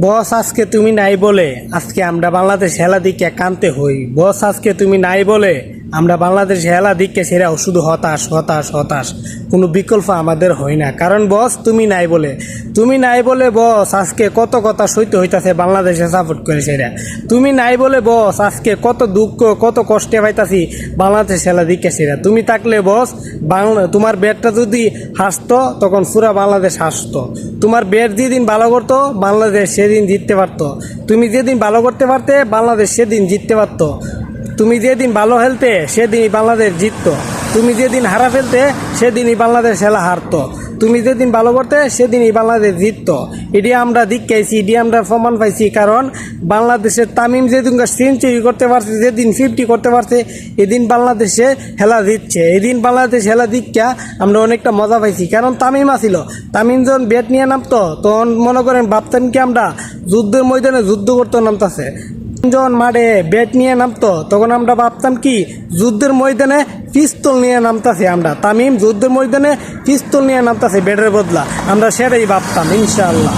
বস আজকে তুমি নাই বলে আজকে আমরা বাংলাদেশ হেলা দিকে কানতে হই। বস আজকে তুমি নাই বলে আমরা বাংলাদেশ হেলা দিকে সেরাও শুধু হতাশ হতাশ হতাশ, কোনো বিকল্প আমাদের হয় না। কারণ বস তুমি নাই বলে বস আজকে কত কথা সইতে হইতাছে বাংলাদেশে সাপোর্ট করে সেরা। তুমি নাই বলে বস আজকে কত দুঃখ কত কষ্টে পাইতাছি বাংলাদেশ হেলা দিকে সেরা। তুমি থাকলে বস তোমার ব্যাটটা যদি হাসতো তখন পুরা বাংলাদেশ হাসতো। তোমার ব্যাট যেদিন ভালো করতো বাংলাদেশ সেদিন জিততে পারতো। তুমি যেদিন ভালো করতে পারতে বাংলাদেশ সেদিন জিততে পারতো। তুমি যেদিন ভালো খেলতে সেদিনই বাংলাদেশ জিততো। তুমি যেদিন হারা ফেলতে সেদিনই বাংলাদেশ খেলা হারতো। তুমি যেদিন ভালো করতে সেদিনই বাংলাদেশ জিততো। এটি আমরা দেখাইছি, এটি আমরা প্রমাণ পাইছি। কারণ বাংলাদেশের তামিম যেদিন সেঞ্চুরি করতে পারছে, যেদিন 50 করতে পারছে, এদিন বাংলাদেশে খেলা জিতছে। এদিন বাংলাদেশ খেলা দিকা আমরা অনেকটা মজা পাইছি। কারণ তামিম আসিল, তামিম যখন ব্যাট নিয়ে নামতো তখন মনে করেন ভাবতাম কি আমরা যুদ্ধের ময়দানে যুদ্ধ করতে নামতেছে। যখন মাঠে ব্যাট নিয়ে নামতো তখন আমরা ভাবতাম কি যুদ্ধের ময়দানে পিস্তল নিয়ে নামতাছে। আমরা তামিম যুদ্ধের ময়দানে পিস্তল নিয়ে নামতাছে ব্যাটের বদলা, আমরা সেটাই ভাবতাম ইনশাআল্লাহ।